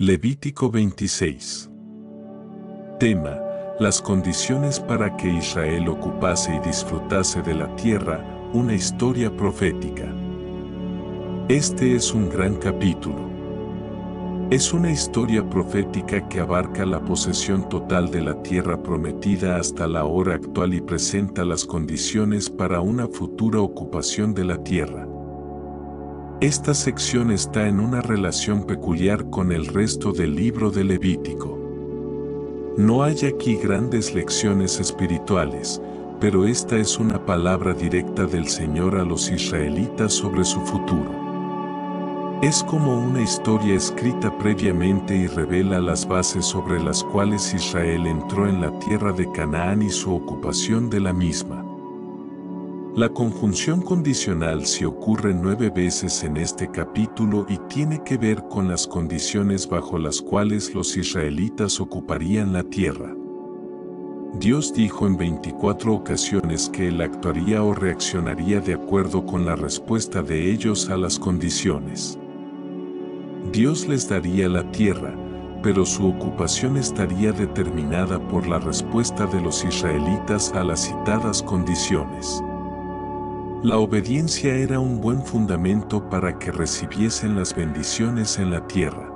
Levítico 26. Tema: las condiciones para que Israel ocupase y disfrutase de la tierra, una historia profética. Este es un gran capítulo. Es una historia profética que abarca la posesión total de la tierra prometida hasta la hora actual y presenta las condiciones para una futura ocupación de la tierra. Esta sección está en una relación peculiar con el resto del libro de Levítico. No hay aquí grandes lecciones espirituales, pero esta es una palabra directa del Señor a los israelitas sobre su futuro. Es como una historia escrita previamente y revela las bases sobre las cuales Israel entró en la tierra de Canaán y su ocupación de la misma. La conjunción condicional se ocurre 9 veces en este capítulo y tiene que ver con las condiciones bajo las cuales los israelitas ocuparían la tierra. Dios dijo en 24 ocasiones que Él actuaría o reaccionaría de acuerdo con la respuesta de ellos a las condiciones. Dios les daría la tierra, pero su ocupación estaría determinada por la respuesta de los israelitas a las citadas condiciones. La obediencia era un buen fundamento para que recibiesen las bendiciones en la tierra.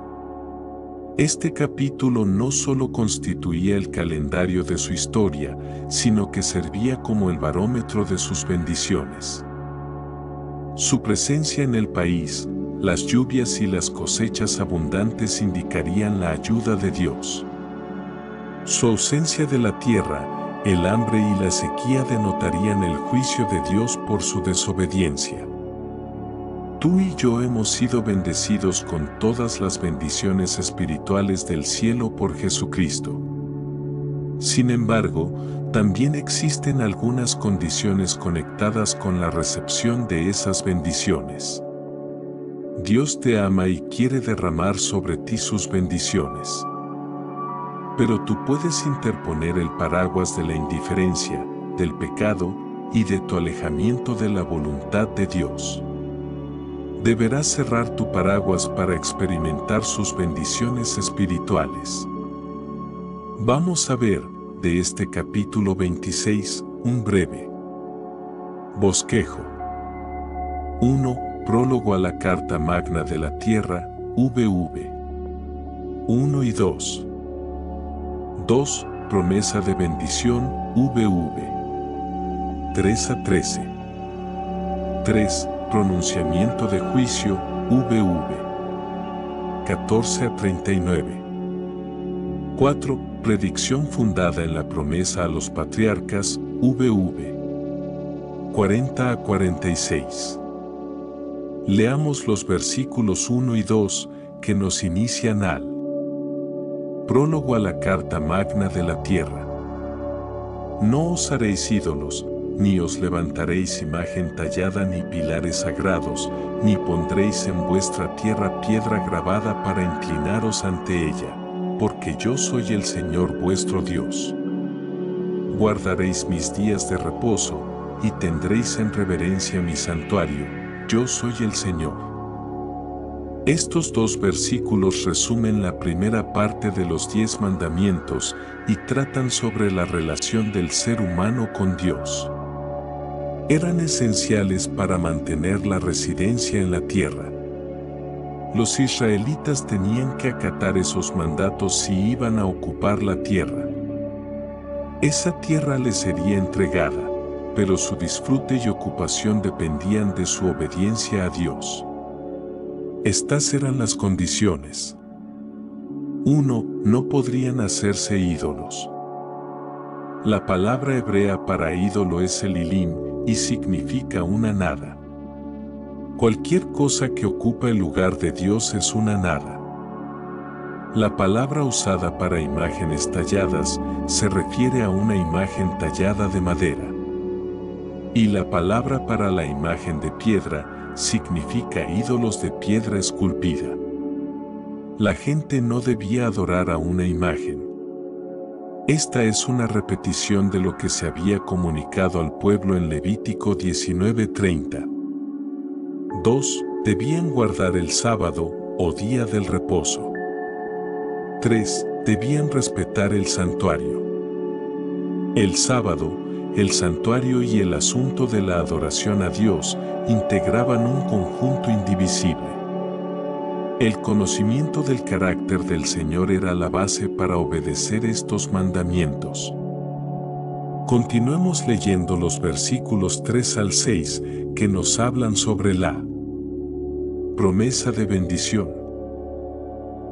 Este capítulo no solo constituía el calendario de su historia, sino que servía como el barómetro de sus bendiciones. Su presencia en el país, las lluvias y las cosechas abundantes indicarían la ayuda de Dios. Su ausencia de la tierra, el hambre y la sequía denotarían el juicio de Dios por su desobediencia. Tú y yo hemos sido bendecidos con todas las bendiciones espirituales del cielo por Jesucristo. Sin embargo, también existen algunas condiciones conectadas con la recepción de esas bendiciones. Dios te ama y quiere derramar sobre ti sus bendiciones. Pero tú puedes interponer el paraguas de la indiferencia, del pecado y de tu alejamiento de la voluntad de Dios. Deberás cerrar tu paraguas para experimentar sus bendiciones espirituales. Vamos a ver, de este capítulo 26, un breve bosquejo. 1. Prólogo a la Carta Magna de la Tierra, VV. 1 y 2. 2. Promesa de bendición, VV. 3 a 13. 3. Pronunciamiento de juicio, VV. 14 a 39. 4. Predicción fundada en la promesa a los patriarcas, VV. 40 a 46. Leamos los versículos 1 y 2 que nos inician al prólogo a la Carta Magna de la Tierra. No os haréis ídolos, ni os levantaréis imagen tallada ni pilares sagrados, ni pondréis en vuestra tierra piedra grabada para inclinaros ante ella, porque yo soy el Señor vuestro Dios. Guardaréis mis días de reposo, y tendréis en reverencia mi santuario, yo soy el Señor. Estos 2 versículos resumen la primera parte de los 10 mandamientos y tratan sobre la relación del ser humano con Dios. Eran esenciales para mantener la residencia en la tierra. Los israelitas tenían que acatar esos mandatos si iban a ocupar la tierra. Esa tierra les sería entregada, pero su disfrute y ocupación dependían de su obediencia a Dios. Estas eran las condiciones. 1. No podrían hacerse ídolos. La palabra hebrea para ídolo es el ilim y significa una nada. Cualquier cosa que ocupa el lugar de Dios es una nada. La palabra usada para imágenes talladas se refiere a una imagen tallada de madera. Y la palabra para la imagen de piedra significa ídolos de piedra esculpida. La gente no debía adorar a una imagen. Esta es una repetición de lo que se había comunicado al pueblo en Levítico 19:30. 2. Debían guardar el sábado o día del reposo. 3. Debían respetar el santuario. El sábado, el santuario y el asunto de la adoración a Dios integraban un conjunto indivisible. El conocimiento del carácter del Señor era la base para obedecer estos mandamientos. Continuemos leyendo los versículos 3 al 6 que nos hablan sobre la promesa de bendición.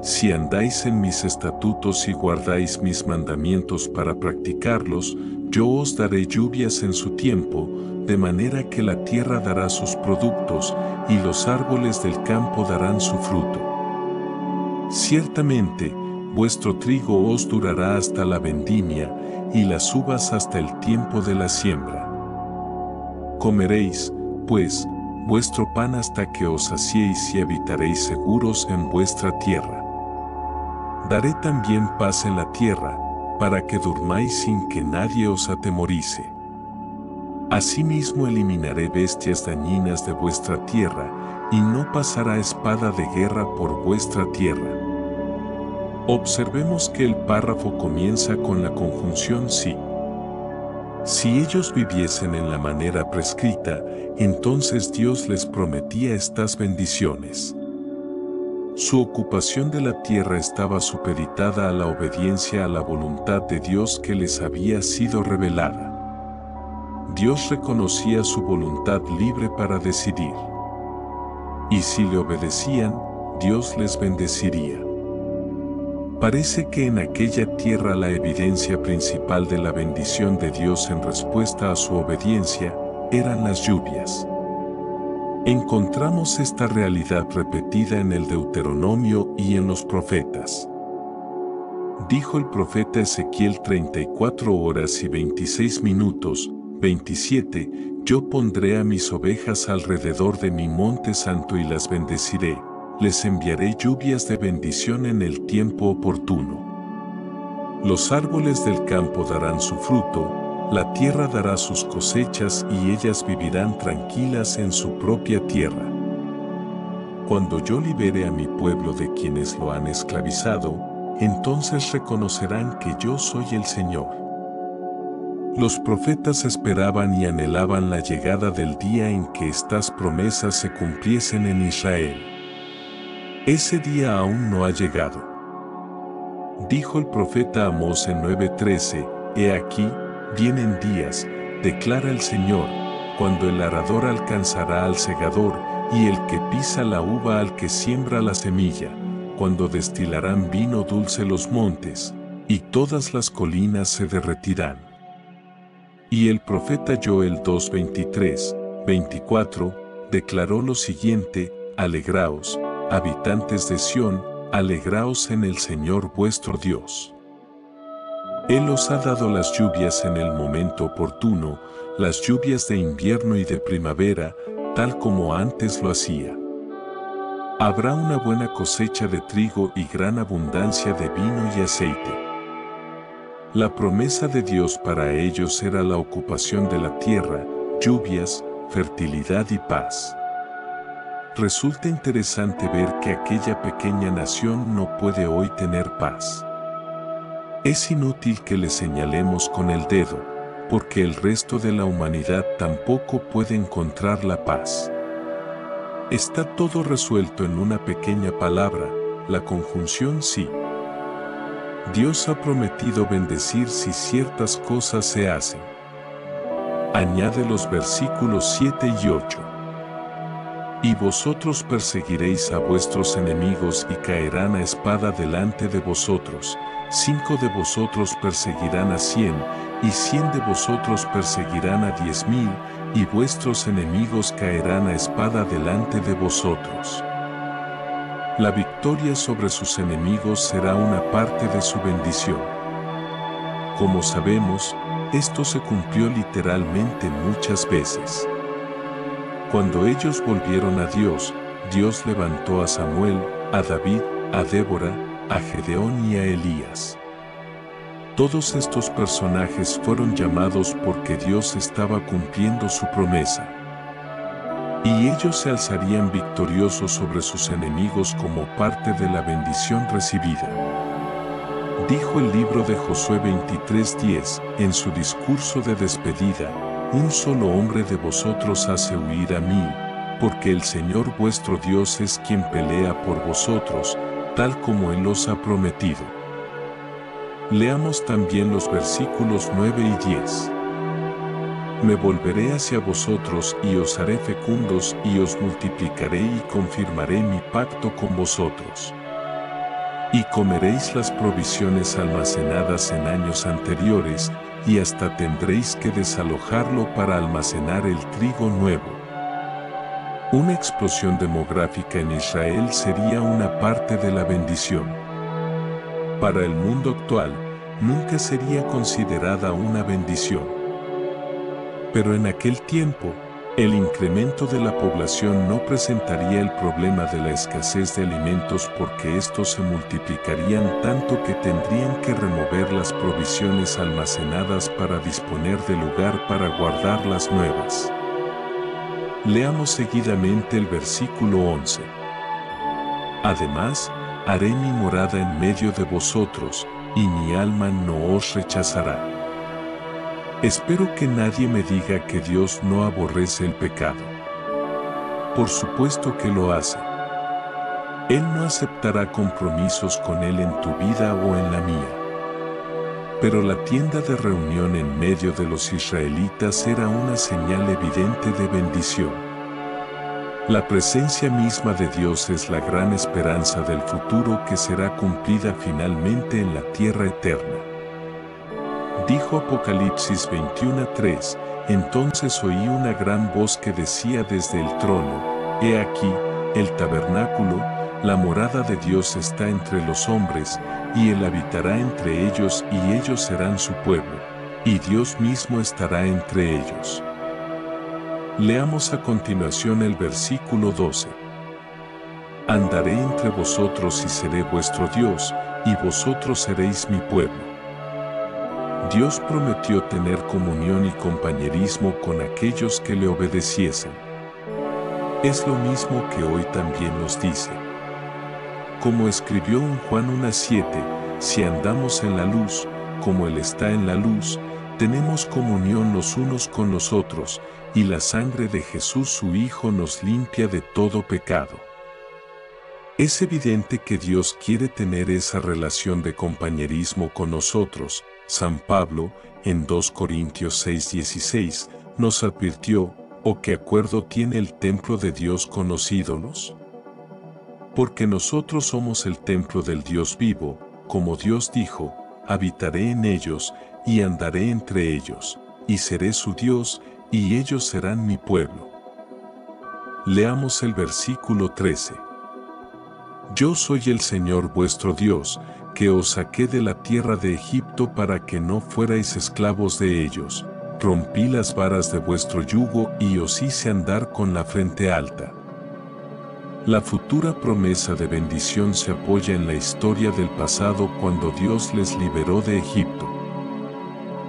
Si andáis en mis estatutos y guardáis mis mandamientos para practicarlos, yo os daré lluvias en su tiempo, de manera que la tierra dará sus productos y los árboles del campo darán su fruto. Ciertamente, vuestro trigo os durará hasta la vendimia y las uvas hasta el tiempo de la siembra. Comeréis, pues, vuestro pan hasta que os saciéis y habitaréis seguros en vuestra tierra. Daré también paz en la tierra, para que durmáis sin que nadie os atemorice. Asimismo eliminaré bestias dañinas de vuestra tierra, y no pasará espada de guerra por vuestra tierra. Observemos que el párrafo comienza con la conjunción si. Si ellos viviesen en la manera prescrita, entonces Dios les prometía estas bendiciones. Su ocupación de la tierra estaba supeditada a la obediencia a la voluntad de Dios que les había sido revelada. Dios reconocía su voluntad libre para decidir. Y si le obedecían, Dios les bendeciría. Parece que en aquella tierra la evidencia principal de la bendición de Dios en respuesta a su obediencia eran las lluvias. Encontramos esta realidad repetida en el Deuteronomio y en los profetas. Dijo el profeta Ezequiel 34 horas y 26 minutos, 27, yo pondré a mis ovejas alrededor de mi monte santo y las bendeciré, les enviaré lluvias de bendición en el tiempo oportuno. Los árboles del campo darán su fruto, la tierra dará sus cosechas y ellas vivirán tranquilas en su propia tierra. Cuando yo libere a mi pueblo de quienes lo han esclavizado, entonces reconocerán que yo soy el Señor. Los profetas esperaban y anhelaban la llegada del día en que estas promesas se cumpliesen en Israel. Ese día aún no ha llegado. Dijo el profeta Amós en 9:13, He aquí, vienen días, declara el Señor, cuando el arador alcanzará al segador, y el que pisa la uva al que siembra la semilla, cuando destilarán vino dulce los montes, y todas las colinas se derretirán. Y el profeta Joel 2:23, 24, declaró lo siguiente, Alegraos, habitantes de Sión, alegraos en el Señor vuestro Dios. Él os ha dado las lluvias en el momento oportuno, las lluvias de invierno y de primavera, tal como antes lo hacía. Habrá una buena cosecha de trigo y gran abundancia de vino y aceite. La promesa de Dios para ellos era la ocupación de la tierra, lluvias, fertilidad y paz. Resulta interesante ver que aquella pequeña nación no puede hoy tener paz. Es inútil que le señalemos con el dedo, porque el resto de la humanidad tampoco puede encontrar la paz. Está todo resuelto en una pequeña palabra, la conjunción si. Dios ha prometido bendecir si ciertas cosas se hacen. Añade los versículos 7 y 8. Y vosotros perseguiréis a vuestros enemigos y caerán a espada delante de vosotros. 5 de vosotros perseguirán a 100, y 100 de vosotros perseguirán a 10,000, y vuestros enemigos caerán a espada delante de vosotros. La victoria sobre sus enemigos será una parte de su bendición. Como sabemos, esto se cumplió literalmente muchas veces. Cuando ellos volvieron a Dios, Dios levantó a Samuel, a David, a Débora, a Gedeón y a Elías. Todos estos personajes fueron llamados porque Dios estaba cumpliendo su promesa. Y ellos se alzarían victoriosos sobre sus enemigos como parte de la bendición recibida. Dijo el libro de Josué 23:10, en su discurso de despedida: un solo hombre de vosotros hace huir a mí, porque el Señor vuestro Dios es quien pelea por vosotros, tal como Él os ha prometido. Leamos también los versículos 9 y 10. Me volveré hacia vosotros y os haré fecundos y os multiplicaré y confirmaré mi pacto con vosotros. Y comeréis las provisiones almacenadas en años anteriores, y hasta tendréis que desalojarlo para almacenar el trigo nuevo. Una explosión demográfica en Israel sería una parte de la bendición. Para el mundo actual, nunca sería considerada una bendición. Pero en aquel tiempo, el incremento de la población no presentaría el problema de la escasez de alimentos porque estos se multiplicarían tanto que tendrían que remover las provisiones almacenadas para disponer de lugar para guardar las nuevas. Leamos seguidamente el versículo 11. Además, haré mi morada en medio de vosotros, y mi alma no os rechazará. Espero que nadie me diga que Dios no aborrece el pecado. Por supuesto que lo hace. Él no aceptará compromisos con Él en tu vida o en la mía. Pero la tienda de reunión en medio de los israelitas era una señal evidente de bendición. La presencia misma de Dios es la gran esperanza del futuro que será cumplida finalmente en la tierra eterna. Dijo Apocalipsis 21:3, entonces oí una gran voz que decía desde el trono: He aquí, el tabernáculo, la morada de Dios está entre los hombres, y Él habitará entre ellos y ellos serán su pueblo, y Dios mismo estará entre ellos. Leamos a continuación el versículo 12. Andaré entre vosotros y seré vuestro Dios, y vosotros seréis mi pueblo. Dios prometió tener comunión y compañerismo con aquellos que le obedeciesen. Es lo mismo que hoy también nos dice. Como escribió en Juan 1:7, si andamos en la luz, como Él está en la luz, tenemos comunión los unos con los otros, y la sangre de Jesús su Hijo nos limpia de todo pecado. Es evidente que Dios quiere tener esa relación de compañerismo con nosotros. San Pablo, en 2 Corintios 6:16, nos advirtió: ¿o qué acuerdo tiene el templo de Dios con los ídolos? Porque nosotros somos el templo del Dios vivo, como Dios dijo: habitaré en ellos, y andaré entre ellos, y seré su Dios, y ellos serán mi pueblo. Leamos el versículo 13. Yo soy el Señor vuestro Dios, que os saqué de la tierra de Egipto para que no fuerais esclavos de ellos. Rompí las varas de vuestro yugo y os hice andar con la frente alta. La futura promesa de bendición se apoya en la historia del pasado cuando Dios les liberó de Egipto.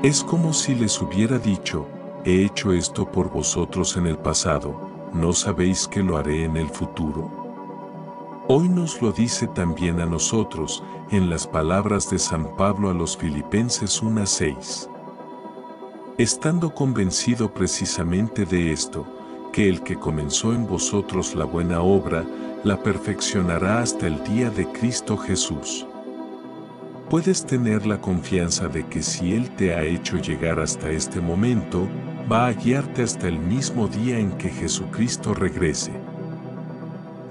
Es como si les hubiera dicho: he hecho esto por vosotros en el pasado, ¿no sabéis que lo haré en el futuro? Hoy nos lo dice también a nosotros, en las palabras de San Pablo a los Filipenses 1:6. Estando convencido precisamente de esto, que el que comenzó en vosotros la buena obra, la perfeccionará hasta el día de Cristo Jesús. Puedes tener la confianza de que si Él te ha hecho llegar hasta este momento, va a guiarte hasta el mismo día en que Jesucristo regrese.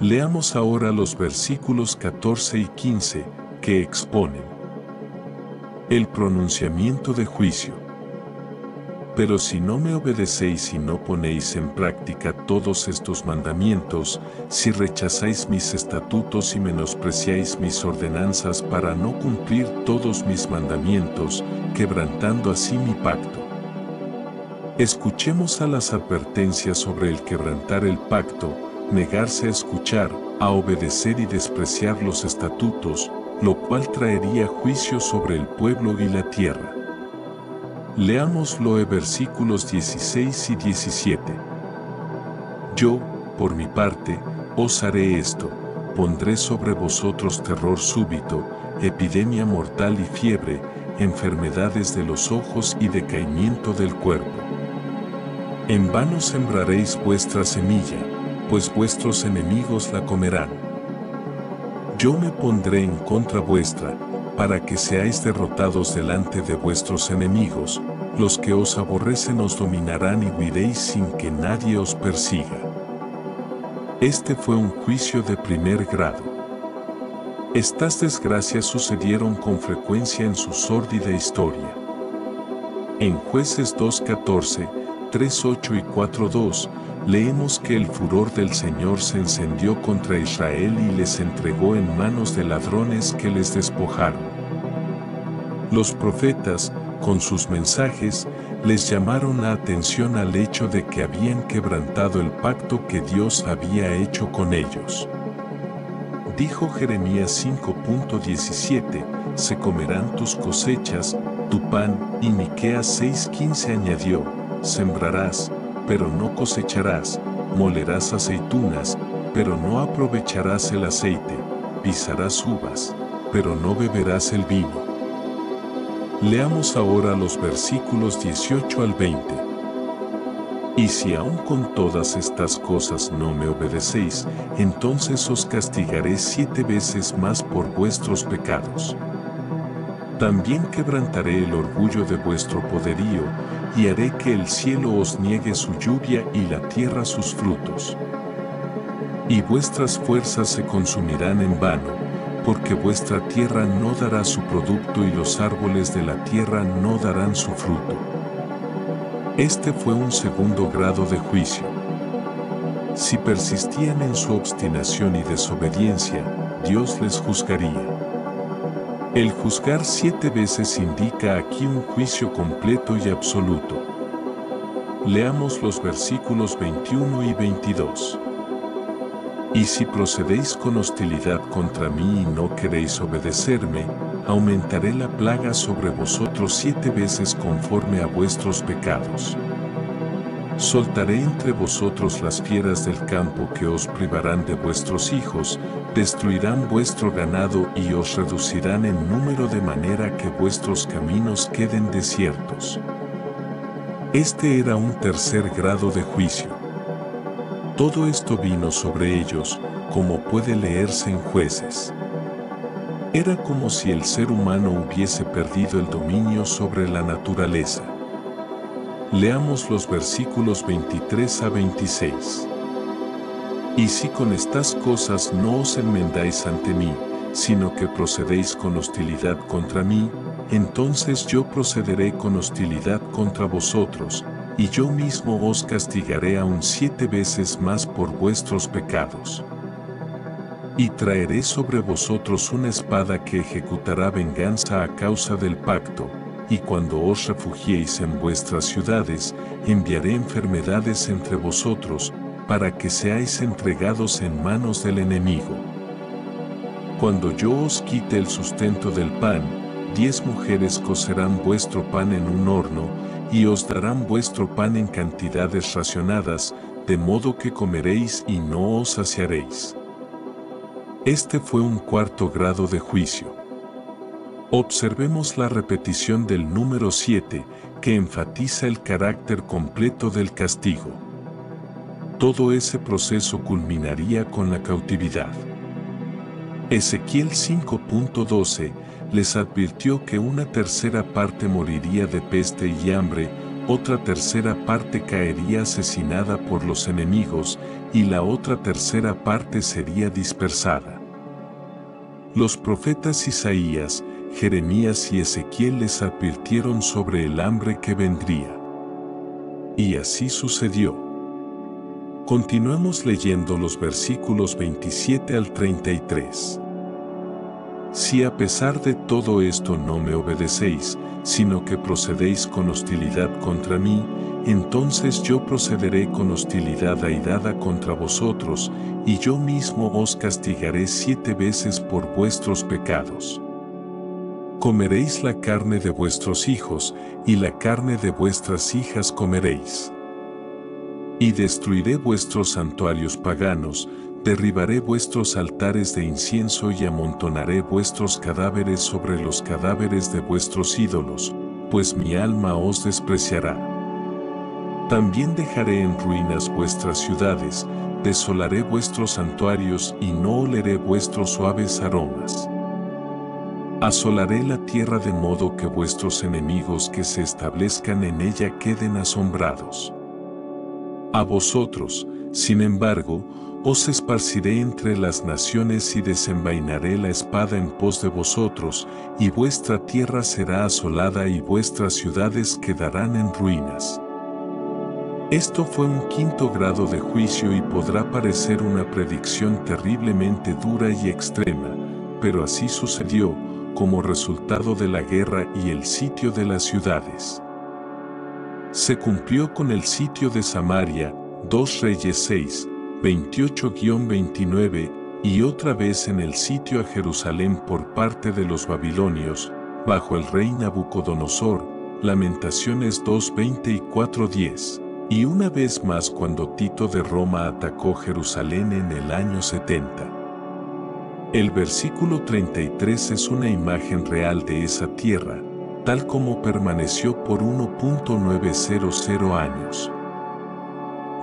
Leamos ahora los versículos 14 y 15, que exponen el pronunciamiento de juicio. Pero si no me obedecéis y no ponéis en práctica todos estos mandamientos, si rechazáis mis estatutos y menospreciáis mis ordenanzas para no cumplir todos mis mandamientos, quebrantando así mi pacto. Escuchemos a las advertencias sobre el quebrantar el pacto, negarse a escuchar, a obedecer y despreciar los estatutos, lo cual traería juicio sobre el pueblo y la tierra. Leámoslo en versículos 16 y 17. Yo, por mi parte, os haré esto: pondré sobre vosotros terror súbito, epidemia mortal y fiebre, enfermedades de los ojos y decaimiento del cuerpo. En vano sembraréis vuestra semilla, pues vuestros enemigos la comerán. Yo me pondré en contra vuestra, para que seáis derrotados delante de vuestros enemigos, los que os aborrecen os dominarán y huiréis sin que nadie os persiga. Este fue un juicio de primer grado. Estas desgracias sucedieron con frecuencia en su sórdida historia. En Jueces 2:14, 3:8 y 4:2, leemos que el furor del Señor se encendió contra Israel y les entregó en manos de ladrones que les despojaron. Los profetas, con sus mensajes, les llamaron la atención al hecho de que habían quebrantado el pacto que Dios había hecho con ellos. Dijo Jeremías 5:17, se comerán tus cosechas, tu pan, y Miqueas 6:15 añadió, sembrarás, pero no cosecharás, molerás aceitunas, pero no aprovecharás el aceite, pisarás uvas, pero no beberás el vino. Leamos ahora los versículos 18 al 20. Y si aún con todas estas cosas no me obedecéis, entonces os castigaré 7 veces más por vuestros pecados. También quebrantaré el orgullo de vuestro poderío, y haré que el cielo os niegue su lluvia y la tierra sus frutos. Y vuestras fuerzas se consumirán en vano, porque vuestra tierra no dará su producto y los árboles de la tierra no darán su fruto. Este fue un segundo grado de juicio. Si persistían en su obstinación y desobediencia, Dios les juzgaría. El juzgar 7 veces indica aquí un juicio completo y absoluto. Leamos los versículos 21 y 22. Y si procedéis con hostilidad contra mí y no queréis obedecerme, aumentaré la plaga sobre vosotros 7 veces conforme a vuestros pecados. Soltaré entre vosotros las fieras del campo que os privarán de vuestros hijos, destruirán vuestro ganado y os reducirán en número de manera que vuestros caminos queden desiertos. Este era un tercer grado de juicio. Todo esto vino sobre ellos, como puede leerse en Jueces. Era como si el ser humano hubiese perdido el dominio sobre la naturaleza. Leamos los versículos 23 a 26. Y si con estas cosas no os enmendáis ante mí, sino que procedéis con hostilidad contra mí, entonces yo procederé con hostilidad contra vosotros, y yo mismo os castigaré aún 7 veces más por vuestros pecados. Y traeré sobre vosotros una espada que ejecutará venganza a causa del pacto, y cuando os refugiéis en vuestras ciudades, enviaré enfermedades entre vosotros, para que seáis entregados en manos del enemigo. Cuando yo os quite el sustento del pan, 10 mujeres cocerán vuestro pan en un horno, y os darán vuestro pan en cantidades racionadas, de modo que comeréis y no os saciaréis. Este fue un cuarto grado de juicio. Observemos la repetición del número 7, que enfatiza el carácter completo del castigo. Todo ese proceso culminaría con la cautividad. Ezequiel 5:12 les advirtió que una tercera parte moriría de peste y hambre, otra tercera parte caería asesinada por los enemigos, y la otra tercera parte sería dispersada. Los profetas Isaías, Jeremías y Ezequiel les advirtieron sobre el hambre que vendría. Y así sucedió. Continuemos leyendo los versículos 27 al 33. Si a pesar de todo esto no me obedecéis, sino que procedéis con hostilidad contra mí, entonces yo procederé con hostilidad airada contra vosotros, y yo mismo os castigaré 7 veces por vuestros pecados. Comeréis la carne de vuestros hijos, y la carne de vuestras hijas comeréis. Y destruiré vuestros santuarios paganos, Derribaré vuestros altares de incienso y amontonaré vuestros cadáveres sobre los cadáveres de vuestros ídolos, pues mi alma os despreciará. También dejaré en ruinas vuestras ciudades, desolaré vuestros santuarios y no oleré vuestros suaves aromas. Asolaré la tierra de modo que vuestros enemigos que se establezcan en ella queden asombrados. A vosotros, sin embargo, os esparciré entre las naciones y desenvainaré la espada en pos de vosotros, y vuestra tierra será asolada y vuestras ciudades quedarán en ruinas. Esto fue un quinto grado de juicio y podrá parecer una predicción terriblemente dura y extrema, pero así sucedió, como resultado de la guerra y el sitio de las ciudades. Se cumplió con el sitio de Samaria, 2 Reyes 6, 28-29, y otra vez en el sitio a Jerusalén por parte de los babilonios, bajo el rey Nabucodonosor, Lamentaciones 2, 24-10, y una vez más cuando Tito de Roma atacó Jerusalén en el año 70. El versículo 33 es una imagen real de esa tierra, tal como permaneció por 1.900 años.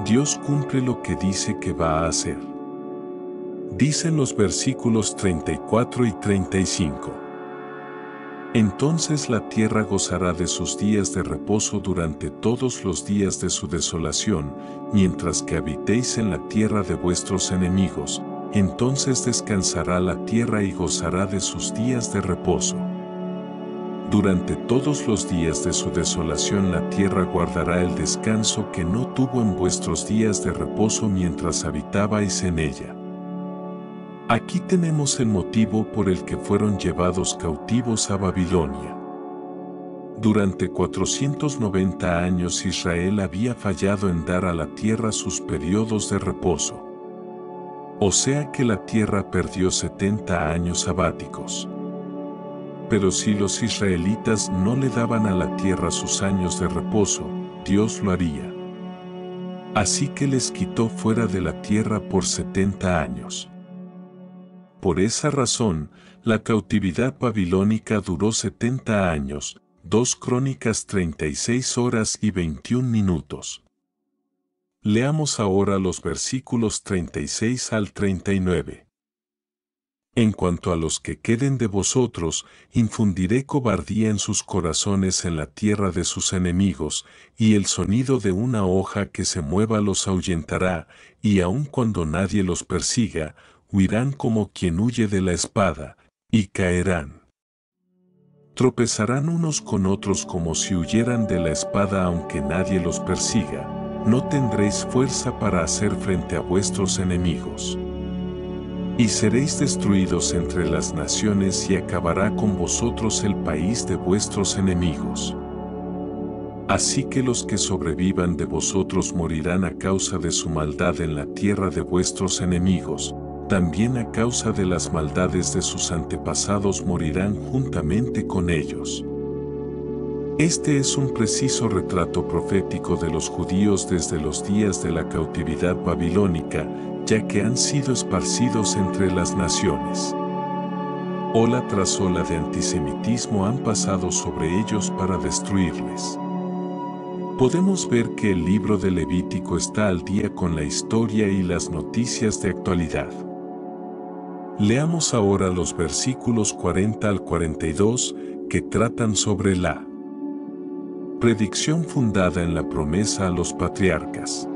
Dios cumple lo que dice que va a hacer. Dicen los versículos 34 y 35. Entonces la tierra gozará de sus días de reposo durante todos los días de su desolación, mientras que habitéis en la tierra de vuestros enemigos, entonces descansará la tierra y gozará de sus días de reposo. Durante todos los días de su desolación la tierra guardará el descanso que no tuvo en vuestros días de reposo mientras habitabais en ella. Aquí tenemos el motivo por el que fueron llevados cautivos a Babilonia. Durante 490 años Israel había fallado en dar a la tierra sus periodos de reposo. O sea que la tierra perdió 70 años sabáticos. Pero si los israelitas no le daban a la tierra sus años de reposo, Dios lo haría. Así que les quitó fuera de la tierra por 70 años. Por esa razón, la cautividad babilónica duró 70 años, 2 Crónicas 36 horas y 21 minutos. Leamos ahora los versículos 36 al 39. En cuanto a los que queden de vosotros, infundiré cobardía en sus corazones en la tierra de sus enemigos, y el sonido de una hoja que se mueva los ahuyentará, y aun cuando nadie los persiga, huirán como quien huye de la espada, y caerán. Tropezarán unos con otros como si huyeran de la espada aunque nadie los persiga, no tendréis fuerza para hacer frente a vuestros enemigos. Y seréis destruidos entre las naciones y acabará con vosotros el país de vuestros enemigos. Así que los que sobrevivan de vosotros morirán a causa de su maldad en la tierra de vuestros enemigos, también a causa de las maldades de sus antepasados morirán juntamente con ellos. Este es un preciso retrato profético de los judíos desde los días de la cautividad babilónica, ya que han sido esparcidos entre las naciones. Ola tras ola de antisemitismo han pasado sobre ellos para destruirles. Podemos ver que el libro de Levítico está al día con la historia y las noticias de actualidad. Leamos ahora los versículos 40 al 42 que tratan sobre la predicción fundada en la promesa a los patriarcas.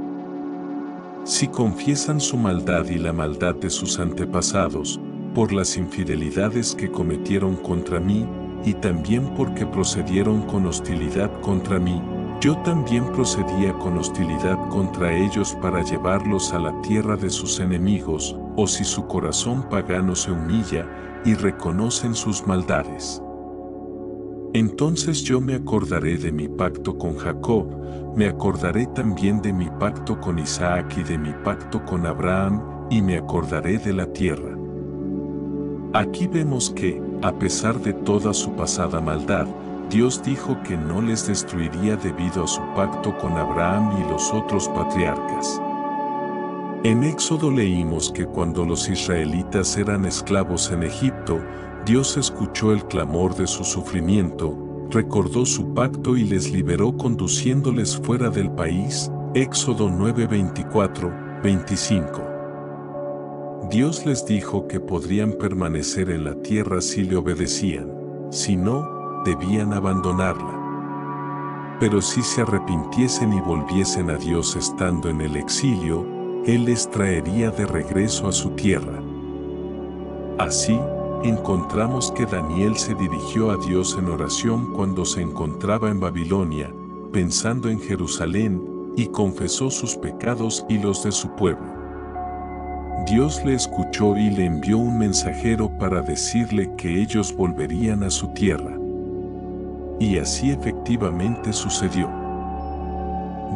Si confiesan su maldad y la maldad de sus antepasados, por las infidelidades que cometieron contra mí, y también porque procedieron con hostilidad contra mí, yo también procedía con hostilidad contra ellos para llevarlos a la tierra de sus enemigos, o si su corazón pagano se humilla y reconocen sus maldades. Entonces yo me acordaré de mi pacto con Jacob, me acordaré también de mi pacto con Isaac y de mi pacto con Abraham, y me acordaré de la tierra. Aquí vemos que, a pesar de toda su pasada maldad, Dios dijo que no les destruiría debido a su pacto con Abraham y los otros patriarcas. En Éxodo leímos que cuando los israelitas eran esclavos en Egipto, Dios escuchó el clamor de su sufrimiento, recordó su pacto y les liberó conduciéndoles fuera del país. Éxodo 9, 24, 25. Dios les dijo que podrían permanecer en la tierra si le obedecían, si no, debían abandonarla. Pero si se arrepintiesen y volviesen a Dios estando en el exilio, Él les traería de regreso a su tierra. Así, encontramos que Daniel se dirigió a Dios en oración cuando se encontraba en Babilonia, pensando en Jerusalén, y confesó sus pecados y los de su pueblo. Dios le escuchó y le envió un mensajero para decirle que ellos volverían a su tierra. Y así efectivamente sucedió.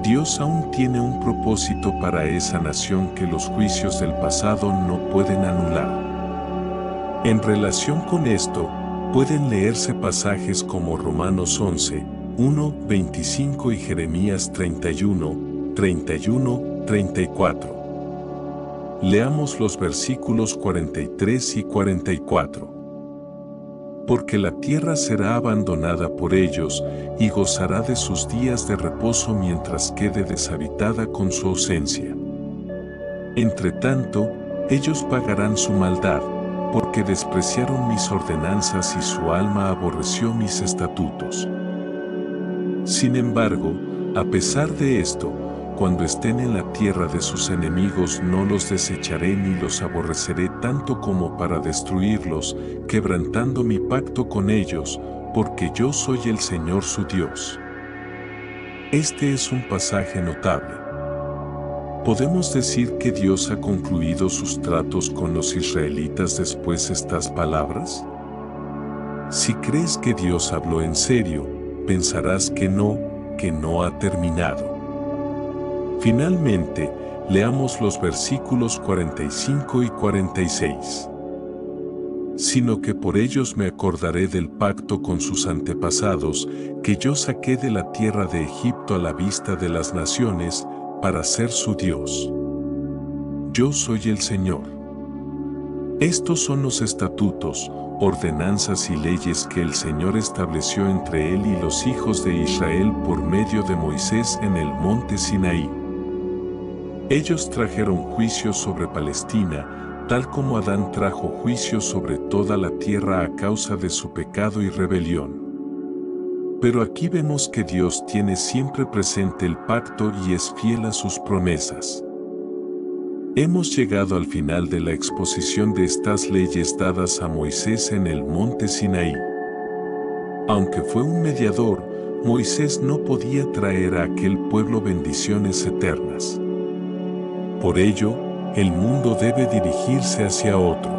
Dios aún tiene un propósito para esa nación que los juicios del pasado no pueden anular. En relación con esto, pueden leerse pasajes como Romanos 11, 1, 25 y Jeremías 31, 31, 34. Leamos los versículos 43 y 44. Porque la tierra será abandonada por ellos, y gozará de sus días de reposo mientras quede deshabitada con su ausencia. Entre tanto, ellos pagarán su maldad, porque despreciaron mis ordenanzas y su alma aborreció mis estatutos. Sin embargo, a pesar de esto, cuando estén en la tierra de sus enemigos no los desecharé ni los aborreceré tanto como para destruirlos, quebrantando mi pacto con ellos, porque yo soy el Señor su Dios. Este es un pasaje notable. ¿Podemos decir que Dios ha concluido sus tratos con los israelitas después de estas palabras? Si crees que Dios habló en serio, pensarás que no ha terminado. Finalmente, leamos los versículos 45 y 46. Sino que por ellos me acordaré del pacto con sus antepasados, que yo saqué de la tierra de Egipto a la vista de las naciones, para ser su Dios. Yo soy el Señor. Estos son los estatutos, ordenanzas y leyes que el Señor estableció entre Él y los hijos de Israel por medio de Moisés en el monte Sinaí. Ellos trajeron juicio sobre Palestina, tal como Adán trajo juicio sobre toda la tierra a causa de su pecado y rebelión. Pero aquí vemos que Dios tiene siempre presente el pacto y es fiel a sus promesas. Hemos llegado al final de la exposición de estas leyes dadas a Moisés en el monte Sinaí. Aunque fue un mediador, Moisés no podía traer a aquel pueblo bendiciones eternas. Por ello, el mundo debe dirigirse hacia otro.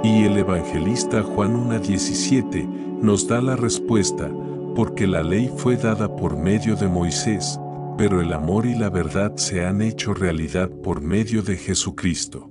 Y el evangelista Juan 1:17 nos da la respuesta, porque la ley fue dada por medio de Moisés, pero el amor y la verdad se han hecho realidad por medio de Jesucristo.